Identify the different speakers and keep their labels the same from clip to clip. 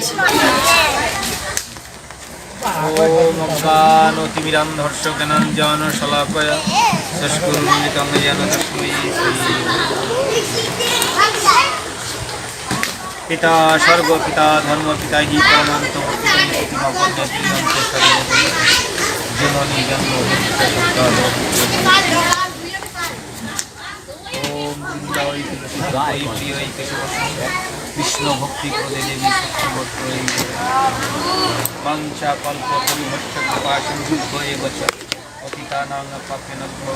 Speaker 1: ओम अज्ञानतिमिरान्धर्षज्ञानाञ्जन शलाकया चक्षुरुन्मिलितं येन तस्मै पिता सर्व पिता धर्म पिता हि परमान्त जननी जन्म ओम वृंदावै प्रिय कृष्ण भक्ति प्रदे देवी सत्यवत्रै वाञ्छा कल्पतरुभ्यश्च कृपा सिन्धुभ्यो एव च पतितानां पापेभ्यो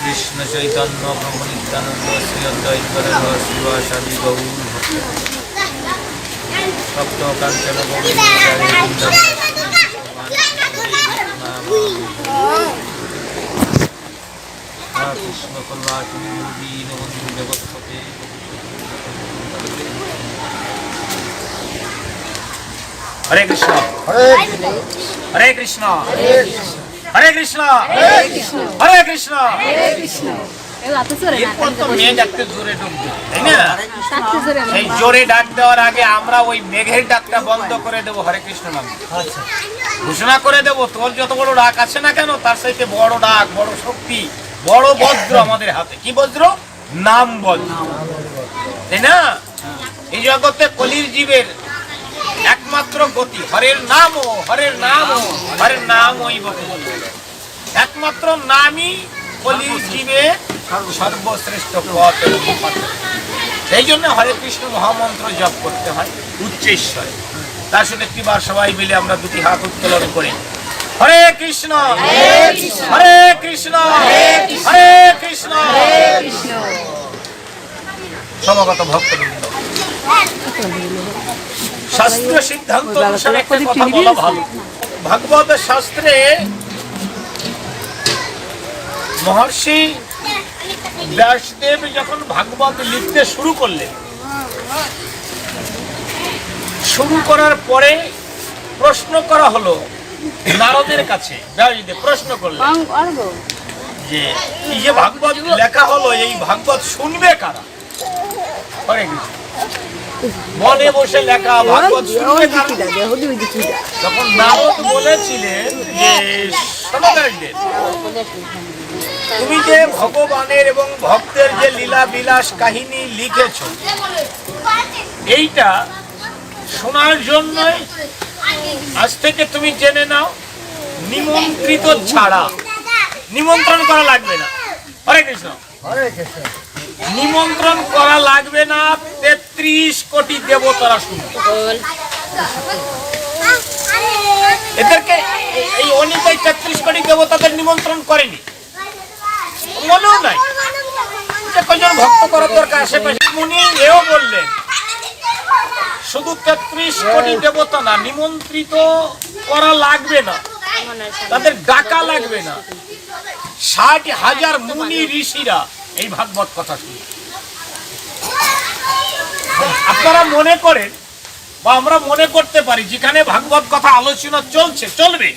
Speaker 1: कृष्ण चैतन्य प्रभु नित्यानंद श्री अद्वैत गदाधर श्रीवासादि गौर भक्त कांचन गौरी कृष्ण कल्लाचुदीन बंधु जगत्पते हरे कृष्ण हरे कृष्ण हरे कृष्ण हरे कृष्ण জোরে ডাক দেওয়ার আগে আমরা ওই মেঘের ডাকটা বন্ধ করে দেবো হরে কৃষ্ণ নাম ঘোষণা করে দেবো তোর যত বড় ডাক আছে না কেন তার সাথে বড় ডাক বড় শক্তি বড় বজ্র আমাদের হাতে কি বজ্র নাম বজ্র তাই না এই জগতে কলির জীবের একমাত্র গতি হরের নাম হরের নাম হরের নাম ওই একমাত্র নামই কলির জীবের সর্বশ্রেষ্ঠ পথ সেই জন্য হরে কৃষ্ণ মহামন্ত্র জপ করতে হয় উচ্চেশ্বরে তার সাথে একটিবার সবাই মিলে আমরা দুটি হাত উত্তোলন করে হরে কৃষ্ণ হরে কৃষ্ণ হরে কৃষ্ণ সমগত ভক্তবৃন্দ শাস্ত্র সিদ্ধান্ত অনুসারে একটা কথা বলা ভালো ভাগবত শাস্ত্রে মহর্ষি ব্যাসদেব যখন ভাগবত লিখতে শুরু করলেন শুরু করার পরে প্রশ্ন করা হলো নারদের কাছে ব্যাসদেব প্রশ্ন করলেন যে এই যে ভাগবত লেখা হলো এই ভাগবত শুনবে কারা হরে কৃষ্ণ মনে বসে লেখা ভাগবত শুনবে কারা তখন নারদ বলেছিলেন যে সনকারীদের তুমি যে ভগবানের এবং ভক্তের যে লীলা বিলাস কাহিনী লিখেছ এইটা শোনার জন্যই আজ থেকে তুমি জেনে নাও নিমন্ত্রিত ছাড়া নিমন্ত্রণ করা লাগবে না হরে কৃষ্ণ নিমন্ত্রণ করা লাগবে না ৩৩ কোটি দেবতারা শুনবে এদেরকে এই অনিতাই ৩৩ কোটি দেবতাদের নিমন্ত্রণ করেনি মনেও নাই যে কজন ভক্ত করার দরকার আশেপাশে মুনি এও বললেন শুধু ৩৩ কোটি দেবতা না নিমন্ত্রিত করা লাগবে না তাদের ডাকা লাগবে না ৬০,০০০ মুনি ঋষিরা এই ভাগবত কথা শুনে আপনারা মনে করেন বা আমরা মনে করতে পারি যেখানে ভাগবত কথা আলোচনা চলছে চলবে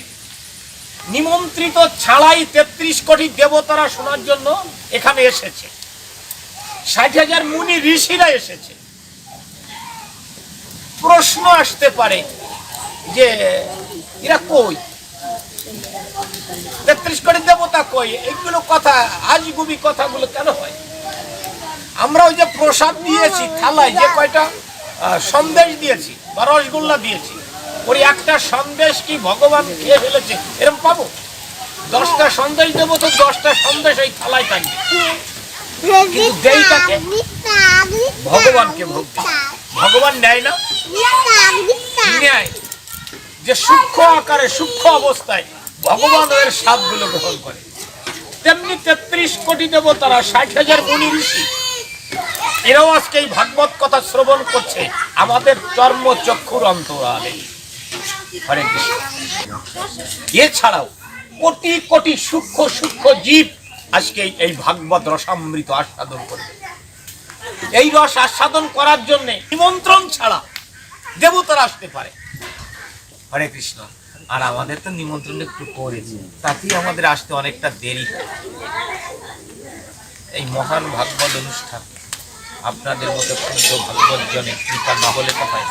Speaker 1: নিমন্ত্রিত ছাড়াই ৩৩ কোটি দেবতারা শোনার জন্য এখানে এসেছে ৬০,০০০ মুনি ঋষিরা এসেছে প্রশ্ন আসতে পারে যে এরা কই ৩৩ কোটি দেবতা কই এইগুলো কথা আজগুবি কথাগুলো কেন হয় আমরা ওই যে প্রসাদ দিয়েছি থালায় যে কয়টা সন্দেশ দিয়েছি বা রসগোল্লা দিয়েছি ওই একটা সন্দেশ কি ভগবান খেয়ে ফেলেছে এরকম পাবো 10টা সন্দেশ দেবো তো 10টা সন্দেশ ওই থালায় থাকবে কিন্তু দেইটাকে ভগবানকে ভক্তি ভগবান নেয় না নেয় যে সূক্ষ্ম আকারে সূক্ষ্ম অবস্থায় ভগবান এর স্বাদগুলো গ্রহণ করে তেমনি ৩৩ কোটি দেবতারা ৬০,০০০ মুনি ঋষি এরাও আজকে এই ভাগবত কথা শ্রবণ করছে আমাদের চর্ম চক্ষুর অন্তরালে হরে কৃষ্ণ এছাড়াও কোটি কোটি সূক্ষ্ম সূক্ষ্ম জীব আজকে এই ভাগবত রসামৃত আস্বাদন করবে এই রস আস্বাদন করার জন্য নিমন্ত্রণ ছাড়া দেবতারা আসতে পারে হরে কৃষ্ণ আর আমাদের তো নিমন্ত্রণ একটু করেছি, তাতেই আমাদের আসতে অনেকটা দেরি। এই মহান ভাগবত অনুষ্ঠান আপনাদের মতো ক্ষুদ্র ভাগবত জনের কৃপা না হলে তো হয়।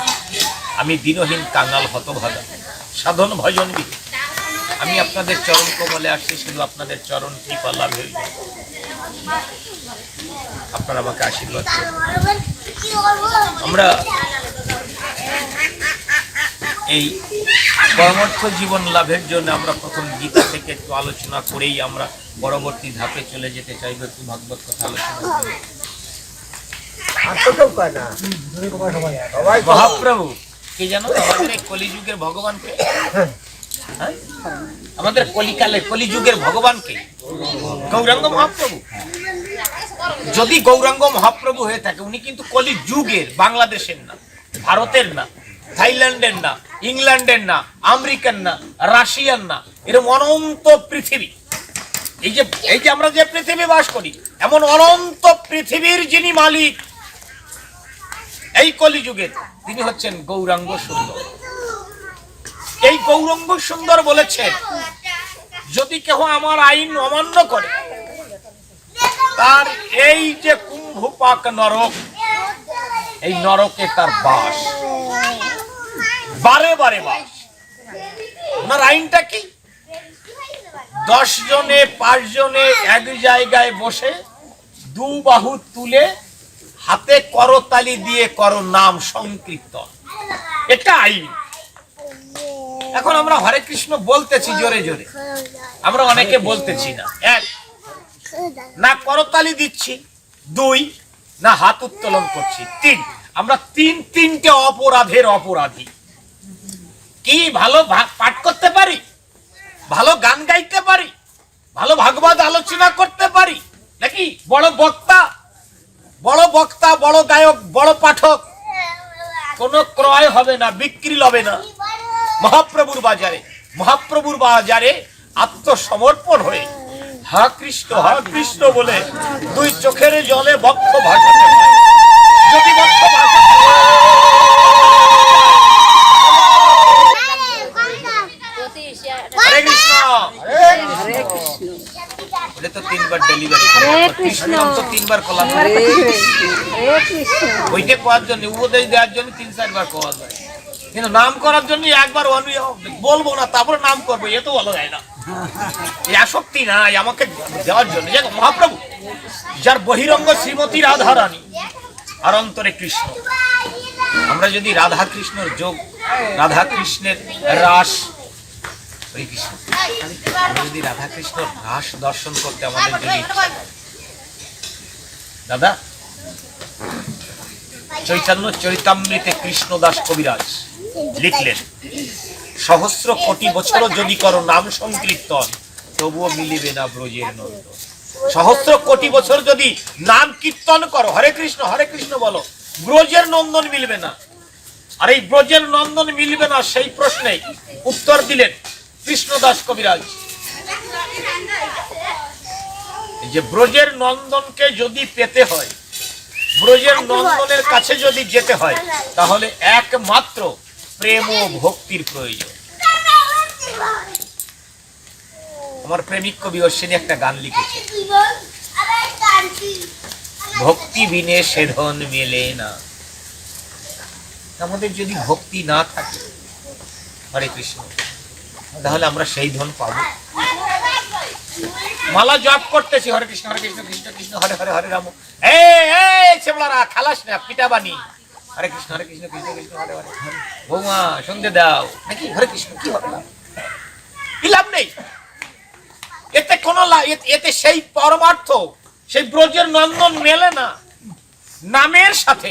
Speaker 1: আমি দিনহীন কাঙাল হতভাগা সাধন ভজন বিহীন, আমি আপনাদের চরণ কমলে আসছি শুধু আপনাদের চরণ কৃপা লাভ হইল। আপনারা আমাকে আশীর্বাদ করুন। আমরা এই কর্মর্থ জীবন লাভের জন্য আমরা প্রথম গীতা থেকে একটু আলোচনা করেই আমরা পরবর্তী ধাপে চলে যেতে চাইব। একটু ভাগবত কথা আলোচনা করি। মহাপ্রভু কে জানো? আমাদের এই কলিযুগের ভগবানকে, আমাদের কলিকালে কলিযুগের ভগবানকে গৌরাঙ্গ মহাপ্রভু। যদি গৌরাঙ্গ মহাপ্রভু হয়ে থাকে, উনি কিন্তু কলিযুগের, বাংলাদেশের না, ভারতের না, থাইল্যান্ডের না, ইংল্যান্ডের না, আমেরিকান না, রাশিয়ান না, এরকম অনন্ত পৃথিবী, এই যে আমরা যে পৃথিবী বাস করি, এমন অনন্ত পৃথিবীর যিনি মালিক এই কলিযুগের, তিনি হচ্ছেন গৌরাঙ্গ সুন্দর। এই গৌরাঙ্গ সুন্দর বলেছেন, যদি কেহ আমার আইন অমান্য করে, তার এই যে কুম্ভপাক নরক, এই নরকে তার বাস, বারে বারে বাস। ওনার আইনটা কি? 10 জনে 5 জনে এক জায়গায় বসে দু বাহু তুলে হাতে করতালি দিয়ে করো নাম সংকীর্তন, এটা আইন। এখন আমরা হরে কৃষ্ণ বলতেছি জোরে জোরে, আমরা অনেকে বলতেছি না। 1, না করতালি দিচ্ছি, 2, না হাত উত্তোলন করছি, 3, আমরা তিনটে অপরাধের অপরাধী। কি ভালো পাঠ করতে পারি, ভালো গান গাইতে পারি, ভালো ভাগবত আলোচনা করতে পারি, নাকি বড় বক্তা, বড় গায়ক, বড় পাঠক, কোনো ক্রয় হবে না, বিক্রি হবে না। মহাপ্রভুর বাজারে আত্মসমর্পণ হয়ে হা কৃষ্ণ বলে 2 চোখের জলে বক্ষ ভাসাতে হয়। যদি বক্ষ ভাসাতে হরে কৃষ্ণ বলে তো 3 বার ডেলিভারি, কৃষ্ণ তো 3 বার কলাম, ওইটা কোয়ার জন্য, উপদেশ দেওয়ার জন্য 3-4 বার কোয়া যায়, কিন্তু নাম করার জন্য একবার বলবো না তারপরে নাম করবো, এ তো বলা যায় না। এই আসক্তি নাই আমাকে দেওয়ার জন্য। মহাপ্রভু যার বহিরঙ্গ শ্রীমতী রাধা রানী আর অন্তরে কৃষ্ণ। আমরা যদি রাধা কৃষ্ণের যোগ, রাধা কৃষ্ণের রাস, যদি রাধা কৃষ্ণের রাস দর্শন করতে আমাদের যদি, দাদা চৈতন্য চরিতামৃতে কৃষ্ণদাস কবিরাজ লিখলেন, সহস্র কোটি বছর যদি করো নাম সংকীর্তন, তবুও মিলিবে না ব্রজের নন্দন। সহস্র কোটি বছর যদি নাম কীর্তন করো, হরে কৃষ্ণ বলো, ব্রজের নন্দন মিলবে না। আর এই ব্রজের নন্দন মিলবে না, সেই প্রশ্নে উত্তর দিলেন কৃষ্ণদাস কবিরাজ, যে ব্রজের নন্দনকে যদি পেতে হয়, ব্রজের নন্দনের কাছে যদি যেতে হয়, তাহলে একমাত্র প্রেম ও ভক্তির প্রয়োজন। আমার প্রেমিক কবি অশ্বিনী একটা গান লিখেছে, ভক্তি বিনে সে ধন মেলে না। আমাদের যদি ভক্তি না থাকে, হরে কৃষ্ণ, তাহলে আমরা সেই ধন পাবো। মালা জপ করতেছি, হরে কৃষ্ণ কৃষ্ণ কৃষ্ণ হরে হরে হরে রাম, ছেবলারা খালাস না পিঠা বানি, হরে কৃষ্ণ কৃষ্ণ কৃষ্ণ হরে হরে, বৌমা সন্ধে দাও নাকি, হরে কৃষ্ণ কি হবে না, কি লাভ নেই এতে, কোন এতে সেই পরমার্থ, সেই ব্রজের নন্দন মেলে না। নামের সাথে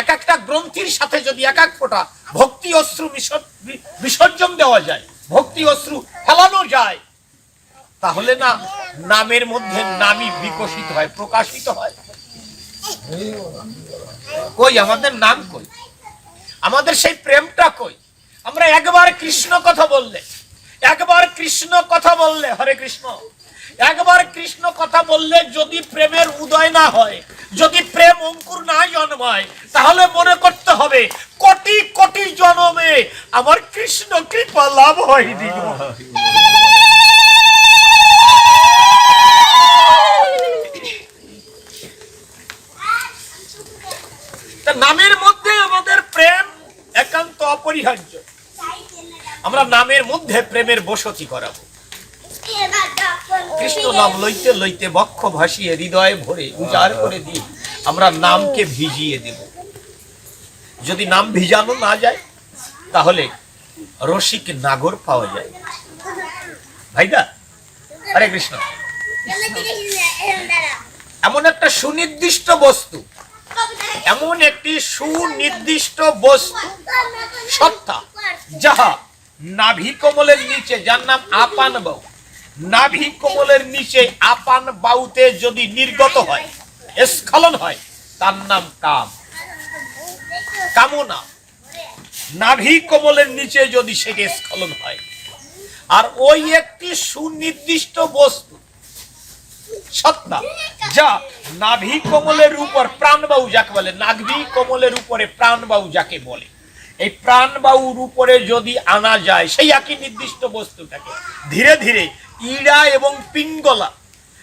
Speaker 1: এক একটা গ্রন্থির সাথে যদি এক এক ফোঁটা ভক্তি অশ্রু বিসর্জন দেওয়া যায়, ভক্তি অশ্রু ফেলানো যায়, তাহলে না নামের মধ্যে নামই বিকশিত হয়, প্রকাশিত হয়। কই আমাদের নাম, কই আমাদের সেই প্রেমটা, কই? আমরা একবার কৃষ্ণ কথা বললে, হরে কৃষ্ণ, একবার কৃষ্ণ কথা বললে যদি প্রেমের উদয় না হয়, যদি প্রেম অঙ্কুর না জন্মায়, তাহলে মনে করতে হবে কোটি কোটি জন্মে আমার কৃষ্ণ কৃপা লাভ হয়নি গো। নামের মধ্যে আমাদের প্রেম একান্ত অপরিহার্য। আমরা নামের মধ্যে প্রেমের বসতি করাবো। কৃষ্ণ নাম লইতে লইতে বক্ষ ভাসিয়ে হৃদয়ে ভরে উজাড় করে দিয়ে আমরা নামকে ভিজিয়ে দেব। যদি নাম ভিজানো না যায় তাহলে রসিক নাগর পাওয়া যায়। ভাইদা, হরে কৃষ্ণ। এমন একটা সুনির্দিষ্ট বস্তু, এমন একটি সুনির্দিষ্ট বস্তু সত্তা, যাহা নাভি কমলের নিচে, যার নাম আপান বাউ, নাভি কমলের নিচে আপান বাউতে যদি নির্গত হয়, স্খলন হয়, তার নাম কাম, কামনা। নাভি কমলের নিচে যদি সেটি স্খলন হয়, আর ওই একটি সুনির্দিষ্ট বস্তু সত্তা, যা নাভি কমলের উপর প্রাণবায়ু যাকে বলে, নাভি কমলের উপরে প্রাণবায়ু যাকে বলে, এই প্রাণবায়ুর উপরে যদি আনা যায় সেই একই নির্দিষ্ট বস্তুটাকে, ধীরে ধীরে ইড়া এবং পিঙ্গলা,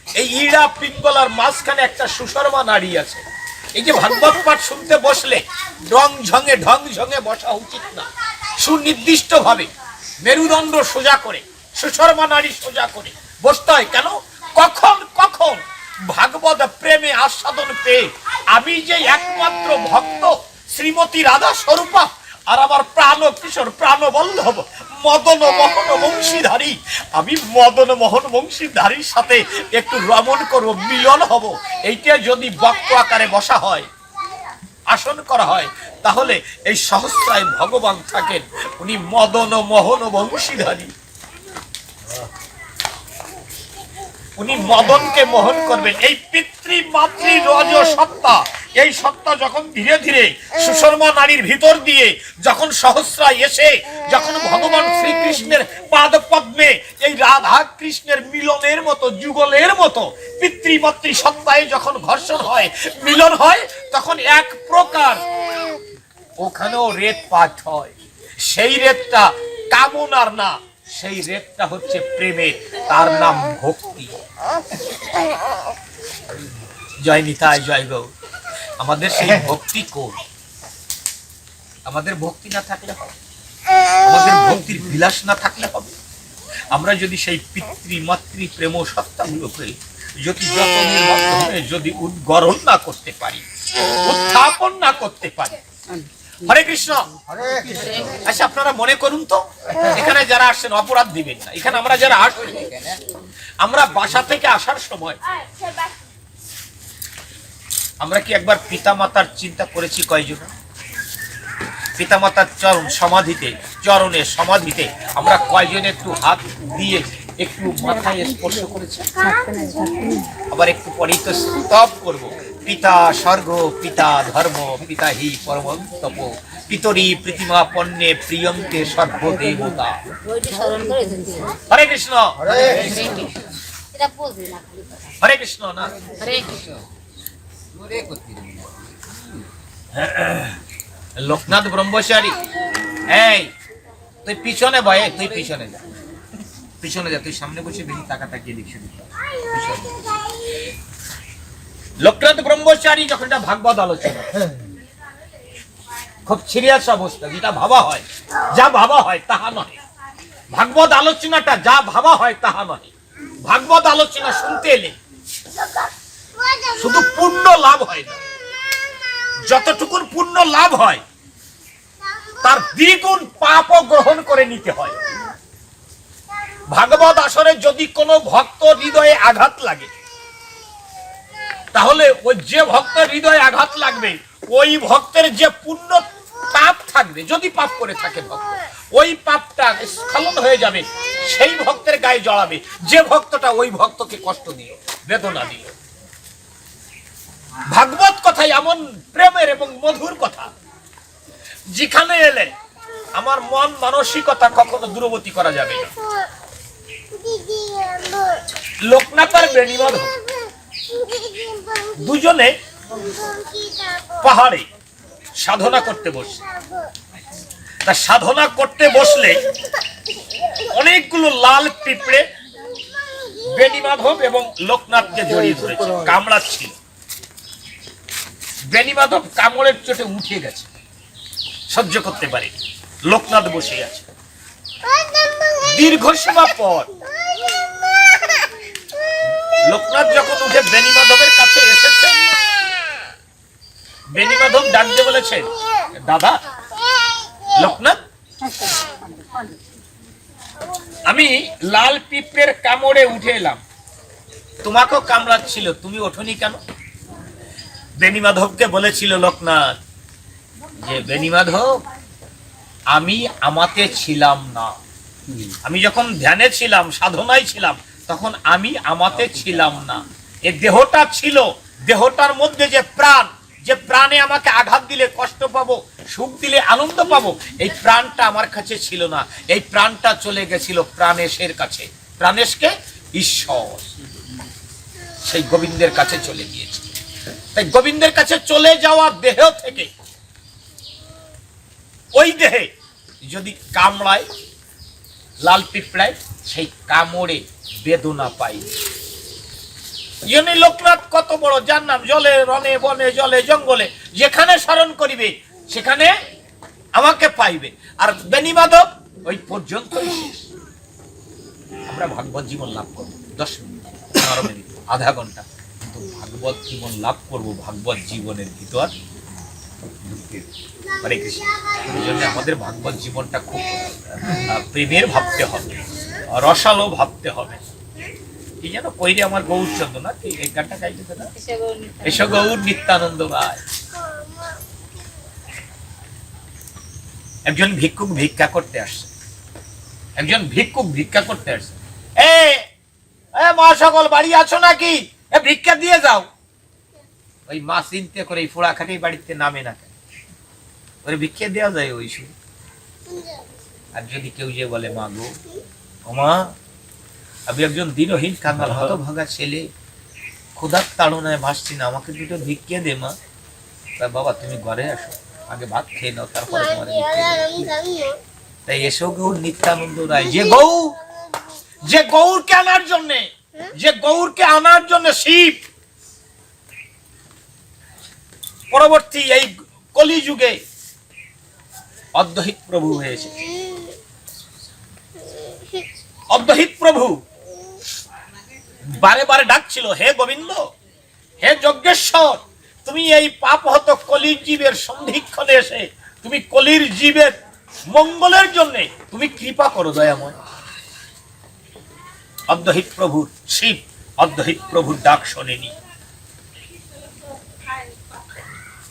Speaker 1: এই ইড়া পিঙ্গলার মাঝখানে একটা সুষমা নাড়ি আছে। এই যে ভাগবত পাঠ শুনতে বসলে ঢং ঝঙে বসা উচিত না। সুনির্দিষ্ট ভাবে মেরুদণ্ড সোজা করে, সুষমা নাড়ি সোজা করে বসতে হয়। কেন? কখন কখন ভাগবত প্রেমে আস্বাদন পেয়ে আমি যে একমাত্র ভক্ত শ্রীমতী রাধা স্বরূপা, আর আমার প্রাণ কিশোর প্রাণবল্লভ মদন মোহন বংশীধারী, আমি মদন মোহন বংশীধারীর সাথে একটু রমণ করব, মিলন হব, এইটা যদি বক্ত আকারে বসা হয়, আসন করা হয়, তাহলে এই সহস্রায় ভগবান থাকেন, উনি মদন মোহন বংশীধারী। উনি মদনকে মোহন করবেন। এই পিতৃ মাতৃ রজ সত্তা, এই সত্তা যখন ধীরে ধীরে সুষমা নারীর ভিতর দিয়ে যখন সহস্রায় এসে যখন ভগবান শ্রীকৃষ্ণের পাদ পদ্মে এই রাধা কৃষ্ণের মিলনের মতো, যুগলের মতো পিতৃ মাতৃ সত্তায় যখন ঘর্ষণ হয়, মিলন হয়, তখন এক প্রকার ওখানেও রেত পাঠ হয়। সেই রেতটা কামনার না, সেই রেতটা হচ্ছে প্রেমের, তার নাম ভক্তি। জয় নিতাই, জয় গৌর। আমাদের সেই ভক্তি কোন? আমাদের ভক্তি না থাকলে হবে, আমাদের ভক্তির বিলাস না থাকলে হবে। আমরা যদি সেই পিতৃ মাতৃ প্রেম সত্তাগুলোকে যদি যতনের মাধ্যমে যদি উদ্গরণ না করতে পারি, উত্থাপন না করতে পারি। হরে কৃষ্ণ। আচ্ছা, আপনারা মনে করুন তো, এখানে যারা আসছেন অপরাধ দিবেন না, এখানে আমরা যারা আসছি, আমরা বাসা থেকে আসার সময় আমরা কি একবার পিতা মাতার চিন্তা করেছি? কয়জন পিতা মাতার চরণে সমাধিতে আমরা কয়জন একটু হাত দিয়ে একটু মাথায় স্পর্শ করেছি? আবার একটু পরেই তো স্তব করবো, পিতা স্বর্গ, পিতা ধর্ম, পিতা হি পরম তপ, পিতরি প্রতিমা পণ্যে প্রিয়ন্তে সর্বদেবতা। হরে কৃষ্ণ। হরে কৃষ্ণ না, হরে কৃষ্ণ। লোকনাথ ব্রহ্মচারী, এই তুই পিছনে বয়ে, তুই পিছনে যা, পিছনে যা, তুই সামনে বসে বেশি টাকা তাকিয়ে দেখছি। লোকনাথ ব্রহ্মচারী যখন এটা ভাগবত আলোচনা, খুব সিরিয়াস অবস্থা, যেটা ভাবা হয়, যা ভাবা হয় তাহা নয়। ভাগবত আলোচনাটা যা ভাবা হয় তাহা নয়। ভাগবত আলোচনা শুনতে এলে শুধু পুণ্য লাভ হয় না, যতটুকুন পুণ্য লাভ হয় তার দ্বিগুণ পাপও গ্রহণ করে নিতে হয়। ভাগবত আসরে যদি কোনো ভক্ত হৃদয়ে আঘাত লাগে, তাহলে ওই যে ভক্তের হৃদয়ে আঘাত লাগবে, ওই ভক্তের যে পুণ্য পাপ থাকবে, যদি পাপ করে থাকে ভক্ত, ওই পাপটা স্খলন হয়ে যাবে, সেই ভক্তের গায়ে জড়াবে, যে ভক্তটা ওই ভক্তকে কষ্ট দিল, বেদনা দিল। ভাগবত কথা এমন প্রেমের এবং মধুর কথা, যেখানে এলে আমার মন মানসিকতা কখনো দূরবর্তী করা যাবে না। লোকনাথ আর বেণীমাধব দুজনে পাহাড়ে সাধনা করতে বসে। তা সাধনা করতে বসলে অনেকগুলো লাল পিঁপড়ে বেণীমাধব এবং লোকনাথকে জড়িয়ে ধরেছে, কামড়াচ্ছিল। বেণীমাধব কামড়ের চোটে উঠে গেছে, সহ্য করতে পারে। লোকনাথ বসে আছে। দীর্ঘ সময় পর লোকনাথ যখন উঠে বেণীমাধবের কাছে এসেছে, বেণীমাধব ডাক দিয়ে বলেছে, দাদা লোকনাথ, আমি লাল পিঁপড়ের কামড়ে উঠে এলাম, তোমাকেও কামড়াচ্ছিল, তুমি ওঠোনি কেন? বেণীমাধবকে বলেছিল লোকনাথ যে, বেণীমাধব, আমি আমাতে ছিলাম না। আমি যখন ধ্যানে ছিলাম, সাধনায় ছিলাম, তখন আমি আমাতে ছিলাম না। এ দেহটা ছিল, দেহটার মধ্যে যে প্রাণ, যে প্রাণে আমাকে আঘাত দিলে কষ্ট পাবো, সুখ দিলে আনন্দ পাবো, এই প্রাণটা আমার কাছে ছিল না। এই প্রাণটা চলে গেছিল প্রাণেশের কাছে। প্রাণেশকে? ঈশ্বর, সেই গোবিন্দের কাছে চলে গিয়েছে। তাই গোবিন্দের কাছে চলে যাওয়া দেহ থেকে ওই দেহে যদি কামড়ায়, লাল পিঁপড়ায়, সেই কামড়ে বেদনা পাই। লোকনাথ কত বড়, যার নাম জলে রনে বনে জলে জঙ্গলে যেখানে স্মরণ করিবে সেখানে আমাকে পাইবে। আর বেণীমাধব ওই পর্যন্তই শেষ। আমরা ভাগবত জীবন লাভ করবো 10 মিনিট, 15 মিনিট, আধা ঘন্টা, কিন্তু ভাগবত জীবন লাভ করব ভাগবত জীবনের ভিতর ঢুকে। হরে কৃষ্ণ। এই জন্য আমাদের ভাগবত জীবনটা খুব প্রেমের ভাবতে হবে, রসালো ভাবতে হবে। কি যেন কইরে আমার গৌরচন্দ্র না, এই গানটা গাইতে না, এসো গৌর নিত্যানন্দ রায়। একজন ভিক্ষুক ভিক্ষা করতে আসছে, একজন ভিক্ষুক ভিক্ষা করতে আসছে। এ মা সকল বাড়ি আছো নাকি? ভিক্ষা দিয়ে যাও। ওই মা চিন্তা করে এই ফোড়া খাটি বাড়িতে নামে না, ওরে ভিক্ষা দেওয়া যায় ওই শুরু। আর যদি কেউ যে বলে, মা গো, ওমা, আমি একজন দিনহীন কাঙ্গাল হতভাগা ছেলে, ক্ষুধার তাড়নায় ভাসছি না, আমাকে দুটো ভিক্ষা দে মা। বাবা তুমি ঘরে আসো, আগে ভাত খেয়ে নাও, তারপরে তোমার। তাই এসো গৌর নিত্যানন্দ রায়, যে গৌরকে আনার জন্য, যে গৌরকে আনার জন্য শিব পরবর্তী এই কলিযুগে অদ্বৈত প্রভু হয়েছে। অদ্বৈত প্রভু বারে বারে ডাকছিল, হে গোবিন্দ, হে যজ্ঞেশ্বর, তুমি এই পাপহত কলির জীবের সন্ধিক্ষণে এসে তুমি কলির জীবের মঙ্গলের জন্য তুমি কৃপা করো দয়াময়। অদ্বৈত প্রভুর শিব অদ্বৈত প্রভুর ডাক শোনেনি।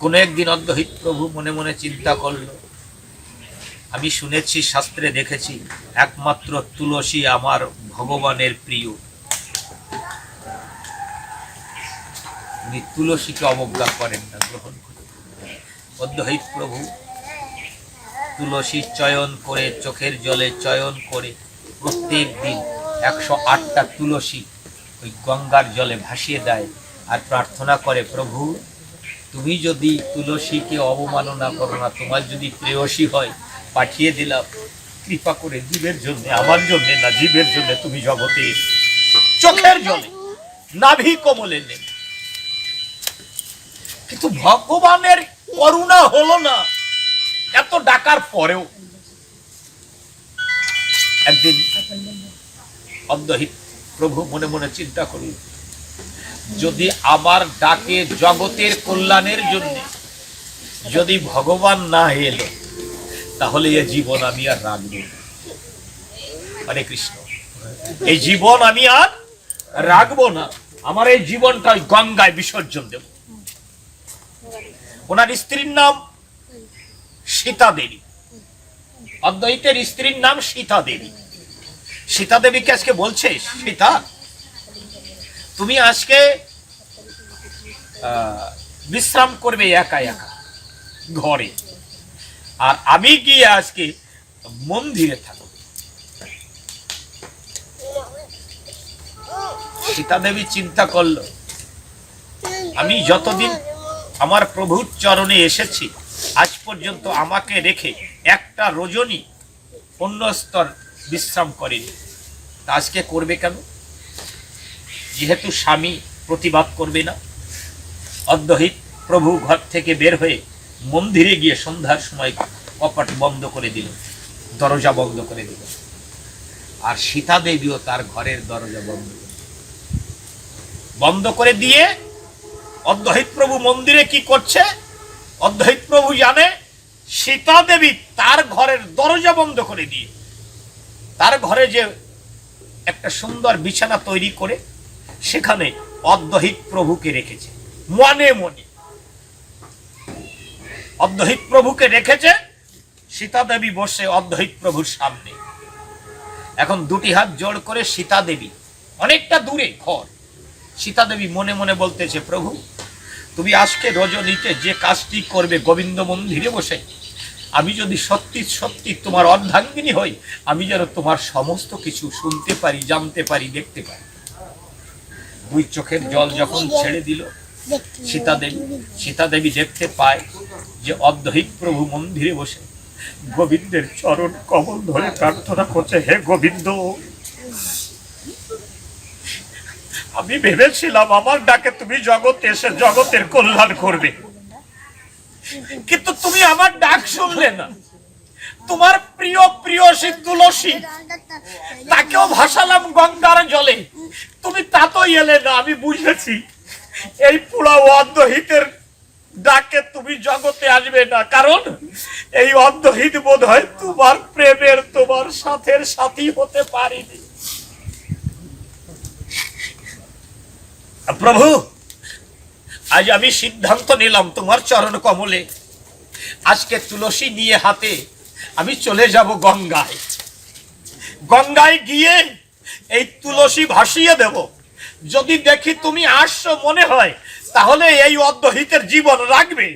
Speaker 1: কোন একদিন অদ্বৈত প্রভু মনে মনে চিন্তা করলো, আমি শুনেছি, শাস্ত্রে দেখেছি, একমাত্র তুলসী আমার ভগবানের প্রিয়। উনি তুলসীকে অবজ্ঞা করেন না, গ্রহণ করেন। অদ্বৈত প্রভু তুলসী চয়ন করে, চোখের জলে চয়ন করে, প্রত্যেক দিন 108টা তুলসী ওই গঙ্গার জলে ভাসিয়ে দেয় আর প্রার্থনা করে, প্রভু তুমি যদি তুলসীকে অবমাননা করো না, তোমার যদি প্রেয়সী হয়, পাঠিয়ে দিলাম, কৃপা করে জীবের জন্য, আমার জন্য না, জীবের জন্য তুমি জগতে চোখের জলে নাভি কোমলে নেই। কিন্তু ভগবানের করুণা হলো না, এত ডাকার পরেও। একদিন অদ্বৈত প্রভু মনে মনে চিন্তা করল, যদি আমার ডাকে জগতের কল্যাণের জন্য যদি ভগবান না এলো, তাহলে এই জীবন আমি আর রাখবো না। হরে কৃষ্ণ। এই জীবন আমি আর রাখবো না, আমার এই জীবনটা ওই গঙ্গায় বিসর্জন দেব। ওনার স্ত্রীর নাম সীতা দেবী। অদ্বৈতের স্ত্রীর নাম সীতা দেবী। সীতা দেবীকে আজকে বলছে, সীতা তুমি আজকে বিশ্রাম করবে একা একা ঘরে, আর আমি গিয়ে আজকে মন্দিরে থাকব। সীতা দেবী চিন্তা করলো, আমি যতদিন আমার প্রভুর চরণে এসেছি আজ পর্যন্ত আমাকে রেখে একটা রজনী অন্য স্তর বিশ্রাম করেনি, আজকে করবে কেন? যেহেতু স্বামী প্রতিবাদ করবে না, অদ্বহিত প্রভু ঘর থেকে বের হয়ে মন্দিরে গিয়ে সন্ধ্যার সময় কপাট বন্ধ করে দিল, দরজা বন্ধ করে দিল। আর সীতা দেবীও তার ঘরের দরজা বন্ধ করে দিয়ে অদ্বহিত প্রভু মন্দিরে কি করছে? অদ্বহিত প্রভু জানে সীতা দেবী তার ঘরের দরজা বন্ধ করে দিয়ে তার ঘরে যে একটা সুন্দর বিছানা তৈরি করে সেখানে অদ্বহিত প্রভুকে রেখেছে। মনে মনে অদ্বহিত প্রভুকে রেখেছে, সীতা দেবী বসে অদ্বহিত প্রভুর সামনে। এখন দুটি হাত জোড় করে সীতা দেবী, অনেকটা দূরে ঘর, সীতা দেবী মনে মনে বলতেছে, প্রভু তুমি আজকে রজনীতে যে কাজটি করবে গোবিন্দ মন্দিরে বসে, আমি যদি সত্যি সত্যি তোমার অর্ধাঙ্গিনী হই, আমি যেন তোমার সমস্ত কিছু শুনতে পারি, জানতে পারি, দেখতে পারি। দুই চোখের জল যখন ছেড়ে দিল সীতা দেবী দেখতে পায় যে অদ্বহিত প্রভু মন্দিরে বসে গোবিন্দের চরণ কমল ধরে প্রার্থনা করছে, হে গোবিন্দ, আমি ভেবেছিলাম আমার ডাকে তুমি জগতে এসে জগতের কল্যাণ করবে, কিন্তু তুমি আমার ডাক শুনলে না। তোমার প্রিয় প্রিয়সী তুলসী, তাকেও ভাসালাম গঙ্গার জলে, তুমি তা তো এলে না। আমি বুঝেছি এই পুরা অদ্বহিতের ডাকে তুমি জগতে আসবে না, কারণ এই অদ্বহিত বোধ হয় তোমার প্রেমের, তোমার সাথের সাথী হতে পারিনি। প্রভু, আজ আমি সিদ্ধান্ত নিলাম তোমার চরণ কমলে, আজকে তুলসী নিয়ে হাতে আমি চলে যাব গঙ্গায়। গঙ্গায় গিয়ে এই তুলসী ভাসিয়ে দেব। যদি দেখি তুমি আসছো মনে হয়, তাহলে এই অদ্বহিতের জীবন রাখবে,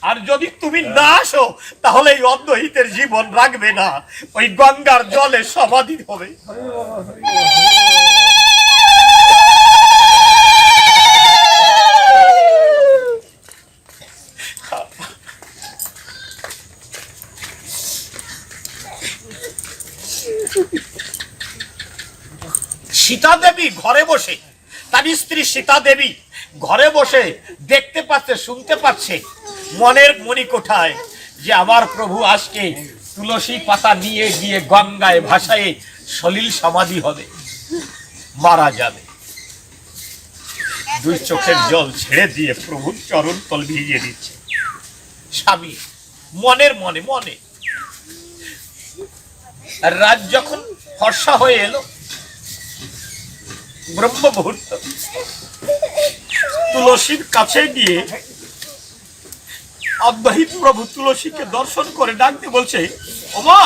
Speaker 1: আর যদি তুমি না আসো তাহলে এই অদ্বহিতের জীবন রাখবে না, ওই গঙ্গার জলে সমাধি হবে। সীতা দেবী ঘরে বসে, তার স্ত্রী সীতা দেবী ঘরে বসে দেখতে পাচ্ছে, শুনতে পাচ্ছে মনের মণিকোঠায় যে আমার প্রভু আজকে তুলসী পাতা নিয়ে গিয়ে গঙ্গায় ভাসায় সলিল সমাধি হবে, মারা যাবে। দুই চোখের জল ছেড়ে দিয়ে প্রভুর চরণ তল ভিজিয়ে দিচ্ছে স্বামী মনের মনে মনে। রাত যখন ফর্সা হয়ে এলো, ব্রহ্ম মুহূর্ত, তুলসীর কাছে গিয়ে অদ্বহিত প্রভু তুলসীকে দর্শন করে ডাকতে বলছে, ওমা,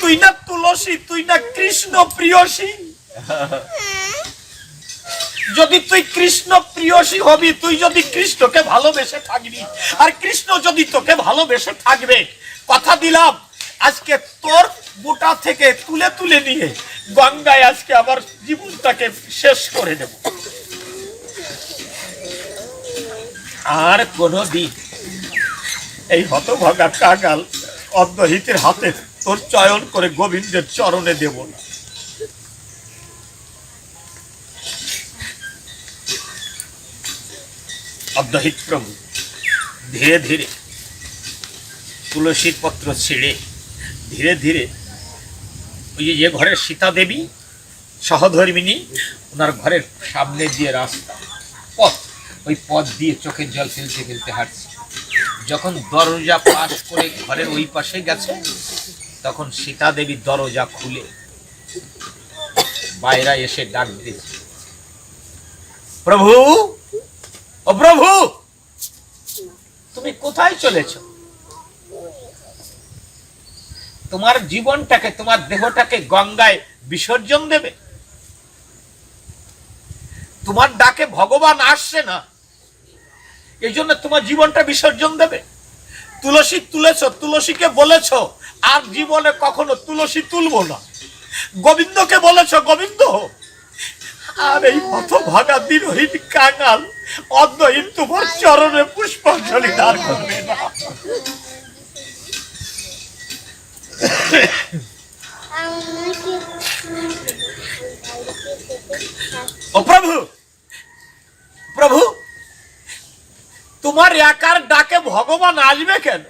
Speaker 1: তুই না তুলসী, তুই না কৃষ্ণ প্রিয়সী। যদি তুই কৃষ্ণ প্রিয়সী হবি, তুই যদি কৃষ্ণকে ভালোবেসে থাকবি, আর কৃষ্ণ যদি তোকে ভালোবেসে থাকবে, কথা দিলাম আজকে তোর বুটা থেকে তুলে তুলে নিয়ে গঙ্গায় আজকে আমার জীবনটাকে শেষ করে দেব। আর কোনদিন এই হতভাগা কাঙাল অদ্বহিতের হাতে তোর চয়ন করে গোবিন্দের চরণে দেব না। অদ্বহিত প্রভু ধীরে ধীরে তুলসীর পত্র ছেড়ে ধীরে ধীরে ওই যে ঘরের সীতা দেবী সহধর্মিনী, ওনার ঘরের সামনে দিয়ে রাস্তা পথ, ওই পথ দিয়ে চোখের জল ফেলতে ফেলতে হাঁটছে। যখন দরজা পাশ করে ঘরের ওই পাশে গেছে, তখন সীতা দেবী দরজা খুলে বাইরে এসে ডাক দিয়েছে, প্রভু, ও প্রভু, তুমি কোথায় চলেছ? তোমার জীবনটাকে, তোমার দেহটাকে গঙ্গায় বিসর্জন দেবে? তোমার ডাকে ভগবান আসছে না, এই জন্য তোমার জীবনটা বিসর্জন দেবে? তুলসী তুলেছ, তুলসীকে বলেছ আর জীবনে কখনো তুলসী তুলবো না। গোবিন্দকে বলেছ, গোবিন্দ আর এই হতভাগা দিনহীন কাঙাল অর্ধহীন তোমার চরণে পুষ্পাঞ্জলি দান করবে না। ও প্রভু, প্রভু, তোমার একার ডাকে ভগবান আসবে কেন?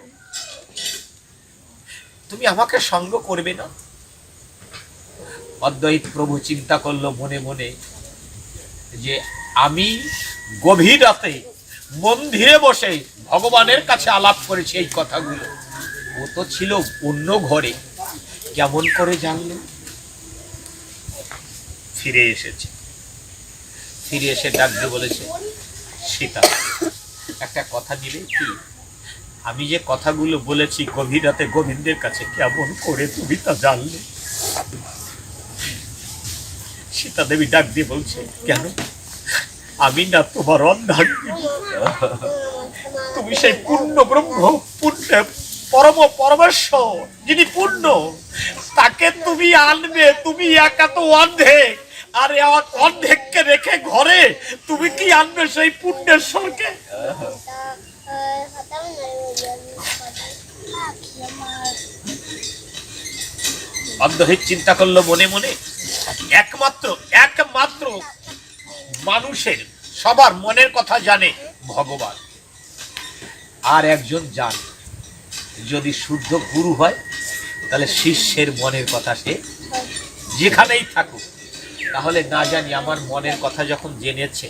Speaker 1: তুমি আমাকে সঙ্গ করবে না? অদ্বৈত প্রভু চিন্তা করলো মনে মনে যে আমি গভীর রাতে মন্দিরে বসে ভগবানের কাছে আলাপ করেছি এই কথাগুলো, ও তো ছিল অন্য ঘরে, কেমন করে জানলো? ফিরে এসেছে, ফিরে এসে ডাক দিয়ে বলেছে, সীতা একটা কথা দিলে কি? আমি যে কথাগুলো বলেছি গভীর রাতে গোবিন্দের কাছে, কেমন করে তুমি তা জানলে? সীতা দেবী ডাক দিয়ে বলছে, কেন? আমি না তোমার অর্ধাঙ্গিনী, তুমি সেই পূর্ণ ব্রহ্ম, পূর্ণ পরম পরমেশ্বর যিনি পূর্ণ, তাকে তুমি আনবে। তুমি একা তো অর্ধেক, আর অর্ধেককে রেখে ঘরে তুমি কি আনবে সেই পূর্ণেশ্বরকে? অর্ধহিত চিন্তা করলো মনে মনে, একমাত্র একমাত্র মানুষের সবার মনের কথা জানে ভগবান, আর একজন জানে। যদি শুদ্ধ গুরু হয় তাহলে শিষ্যের মনের কথা সে যেখানেই থাকুক, তাহলে না জানি আমার মনের কথা যখন জেনেছে,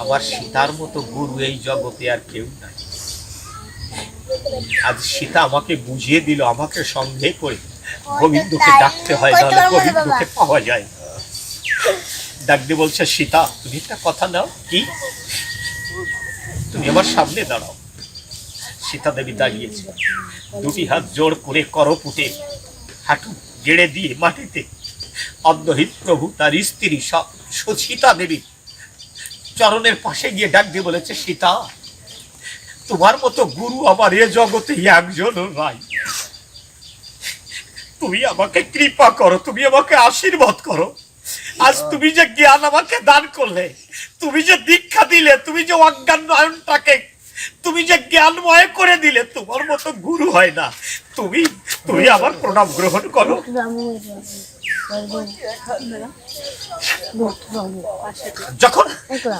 Speaker 1: আমার সীতার মতো গুরু এই জগতে আর কেউ নাই। আজ সীতা আমাকে বুঝিয়ে দিল, আমাকে সঙ্গে করে গোবিন্দকে ডাকতে হয়, তাহলে গোবিন্দকে পাওয়া যায়। ডাক দিয়ে বলছে, সীতা তুমি একটা কথা নাও। কি? তুমি আমার সামনে দাঁড়াও। সীতা দেবী দাঁড়িয়েছে, দুটি হাত জোর করে করপুটে হাঁটু গেড়ে দিয়ে মাটিতে অর্ধহিত প্রভু তার স্ত্রী সীতা দেবী চরণের পাশে গিয়ে ডাক দিয়ে বলেছে, সীতা তোমার মতো গুরু আমার এ জগতে একজনও নাই। তুমি আমাকে কৃপা করো, তুমি আমাকে আশীর্বাদ করো। আজ তুমি যে জ্ঞান আমাকে দান করলে, তুমি যে দীক্ষা দিলে, তুমি যে অজ্ঞান নয়নটাকে তুমি যে জ্ঞানময় করে দিলে, তোমার মতো গুরু হয় না। তুমি তুমি আমার প্রণাম গ্রহণ করো। যখন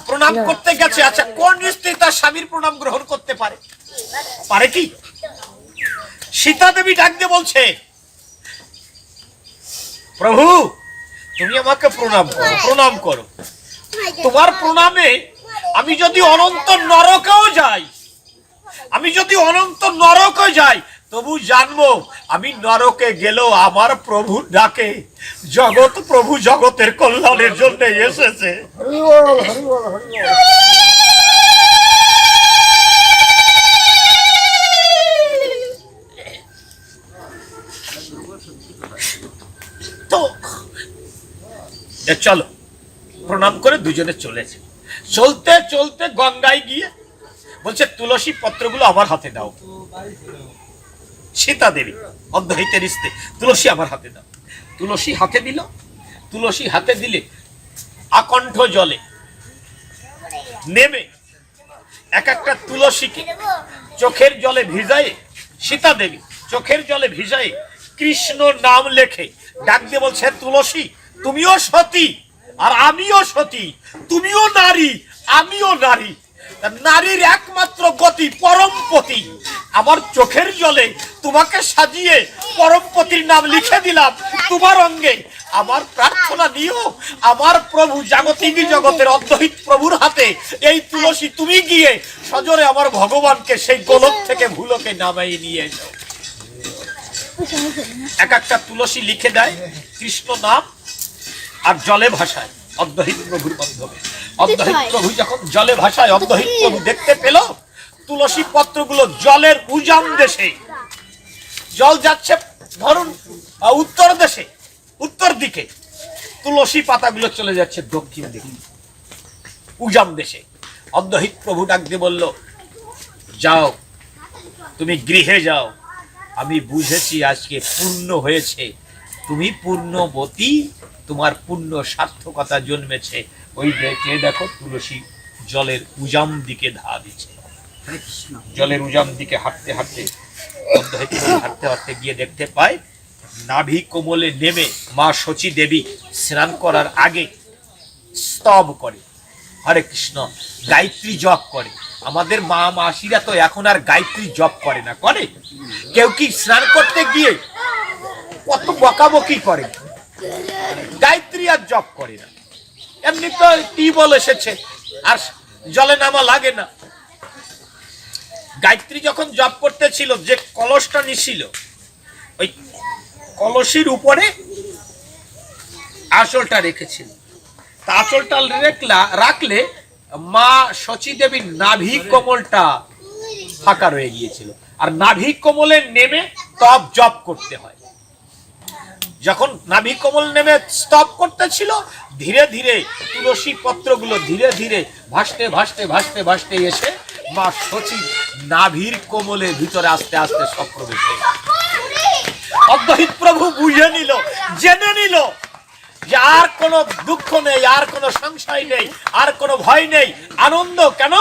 Speaker 1: প্রণাম করতে গেছে, আচ্ছা কোন স্ত্রী তার স্বামীর প্রণাম গ্রহণ করতে পারে? পারে কি? সীতা দেবী ডাক দিয়ে বলছে, প্রভু তুমি আমাকে প্রণাম করো, প্রণাম করো। তোমার প্রণামে আমি যদি অনন্ত নরকেও যাই, আমি যদি অনন্ত নরকে যাই, তবু জানবো আমি নরকে গেলেও আমার প্রভু ডাকে জগৎ প্রভু জগতের কল্যাণের জন্য এসেছে। তো চলো, প্রণাম করে দুজনে চলেছে। চলতে চলতে গঙ্গায় গিয়ে বলছে, তুলসী পত্রগুলো আমার হাতে দাও। সীতা দেবী অর্ধহিতের স্ত্রী, তুলসী আমার হাতে দাও। তুলসী হাতে দিল। তুলসী হাতে দিলে আকণ্ঠ জলে নেমে এক একটা তুলসীকে চোখের জলে ভিজায়, সীতা দেবী চোখের জলে ভিজায় কৃষ্ণ নাম লেখে ডাক দিয়ে বলছে, তুলসী তুমিও সতী আর আমিও সতী, তুমিও নারী আমিও নারী, নারীর একমাত্র গতি পরমপতি। আমার চোখের জলে তোমাকে সাজিয়ে পরমপতির নাম লিখে দিলাম তোমার অঙ্গে। আমার প্রার্থনা নিও, আমার প্রভু জাগতিক জগতের অদ্বৈত প্রভুর হাতে এই তুলসী তুমি গিয়ে সজোরে আমার ভগবানকে সেই গোলক থেকে ভুলকে নামাই নিয়ে এসো। এক একটা তুলসী লিখে দেয় কৃষ্ণ নাম আর জলে ভাষায় অদ্বৈত প্রভুর মাধ্যমে। অদ্বৈত প্রভু যখন জলে ভাষায় অদ্বৈত প্রভু দেখতে পেল তুলসী পত্রগুলো জলের উজান দেশে, জল যাচ্ছে ধরুন উত্তর দেশে, উত্তর দিকে, তুলসী পাতাগুলো চলে যাচ্ছে দক্ষিণ দিকে উজান দেশে। অদ্বৈত প্রভু ডাক দিয়ে বলল, যাও তুমি গৃহে যাও, আমি বুঝেছি আজকে পূর্ণ হয়েছে, তুমি পূর্ণবতী তোমার পুণ্য সার্থকতা জন্মেছে। ওই দেখো তুলসী জলের উজাম দিকে ধা দিচ্ছে। জলের উজাম দিকে হাঁটতে হাঁটতে হাঁটতে হাঁটতে গিয়ে দেখতে পায় নাভি কোমলে নেমে মা শচী দেবী স্নান করার আগে স্তব করে, হরে কৃষ্ণ, গায়ত্রী জপ করে। আমাদের মা মাসিরা তো এখন আর গায়ত্রী জপ করে না, করে? কেউ কি স্নান করতে গিয়ে কত বকাবকি করে, গায়ত্রী আর জপ করে না। এমনি তো টিউবওয়েল এসেছে আর জলে নামা লাগে না। গায়ত্রী যখন জপ করতেছিল, যে কলসটা নিছিল, ওই কলসির উপরে আঁচলটা রেখেছিল। তা আঁচলটা রাখলে মা শচী দেবীর নাভি কোমলটা ফাঁকা রয়ে গিয়েছিল। আর নাভি কোমলে নেমে তপ জপ করতে হয়। যখন নাভি কোমল নেমে স্তব করতেছিল, ধীরে ধীরে তুলসী পত্রগুলো ধীরে ধীরে ভাসতে ভাসতে ভাসতে ভাসতে এসে মা শচী নাভির কোমলের ভিতরে আস্তে আস্তে সব প্রবেশ হয়ে গেল। অদ্বৈত প্রভু বুঝে নিল, জেনে নিল যে আর কোনো দুঃখ নেই, আর কোনো সংশয় নেই, আর কোনো ভয় নেই। আনন্দ কেন?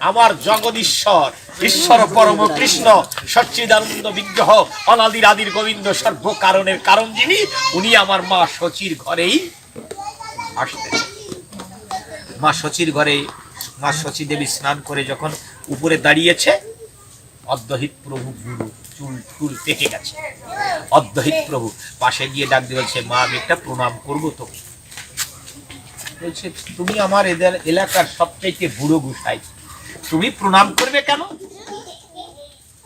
Speaker 1: আমার জগদীশ্বর, ঈশ্বর পরম কৃষ্ণ, সচ্চিদানন্দ বিগ্রহ, অনাদির আদির গোবিন্দ, সর্ব কারণের কারণ যিনি, উনি আমার মা শচীর ঘরেই আসতেন। মা শচীর ঘরে মা শচী দেবী স্নান করে যখন উপরে দাঁড়িয়েছে, অদ্বৈত প্রভু গুরু চুল ফুল পেকে গেছে। অদ্বৈত প্রভু পাশে গিয়ে ডাক দিয়ে বলছে, মা আমি একটা প্রণাম করবো তো? বলছে, তুমি আমার এদের এলাকার সবচেয়ে বুড়ো গুসাই, তুমি প্রণাম করবে কেন?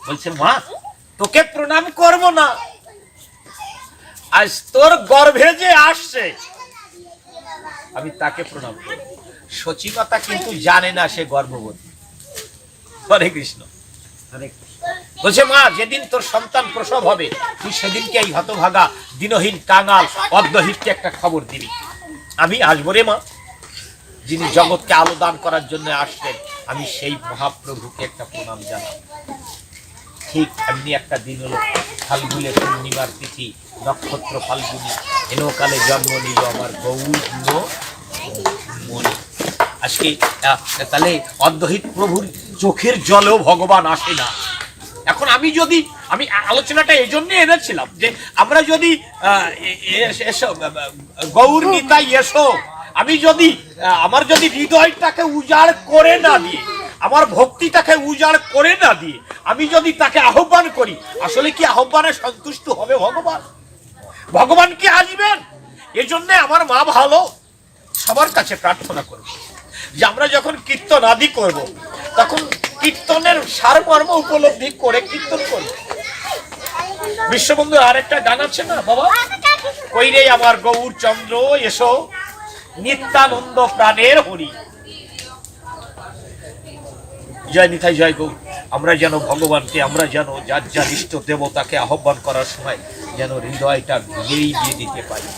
Speaker 1: বলছে, মা তোকে প্রণাম করব না, আজ তোর গর্ভে যে আসছে আমি তাকে প্রণাম করব। শচী কথা কিন্তু জানে না সে গর্ভবতী। হরে কৃষ্ণ। বলছে, মা যেদিন তোর সন্তান প্রসব হবে, তুই সেদিনকে এই হতভাগা দিনহীন কাঙাল অর্ধহিতকে একটা খবর দিবি। আমি আসবো রে মা, যিনি জগৎকে আলো দান করার জন্য আসলেন, আমি সেই মহাপ্রভুকে একটা প্রণাম জানাব। ঠিক এমনি একটা দিন হলো, ফাল্গুনে পূর্ণিমার তিথি, নক্ষত্র ফাল্গুনি, হেনকালে জন্ম নিল আমার গৌর মণি। আজকে তাহলে অদ্বৈত প্রভুর চোখের জলেও ভগবান আসে না। এখন আমি আলোচনাটা এই জন্য এনেছিলাম যে আমরা যদি গৌর নিতাই এসো, আমি যদি আমার যদি হৃদয়টাকে উজাড় করে না দিয়ে, আমার ভক্তিটাকে উজাড় করে না দিয়ে আমি যদি তাকে আহ্বান করি, আসলে কি আহ্বানে সন্তুষ্ট হবে ভগবান? ভগবান কি আসবেন? এই জন্য আমার মা ভালো সবার কাছে প্রার্থনা করবে যে আমরা যখন কীর্তন আদি করব, তখন কীর্তনের সারমর্ম উপলব্ধি করে কীর্তন করব। বিশ্ববন্ধু আরেকটা গান আছে না বাবা, কইরে আমার গৌর চন্দ্র এসো, নিত্যানন্দ প্রাণের হরি। জয় নিতাই, জয় গৌর। আমরা যেন ভগবানকে, আমরা যেন যার যার ইষ্ট দেবতাকে আহ্বান করার সময় যেন হৃদয়টা ভিজেই দিয়ে দিতে পারি।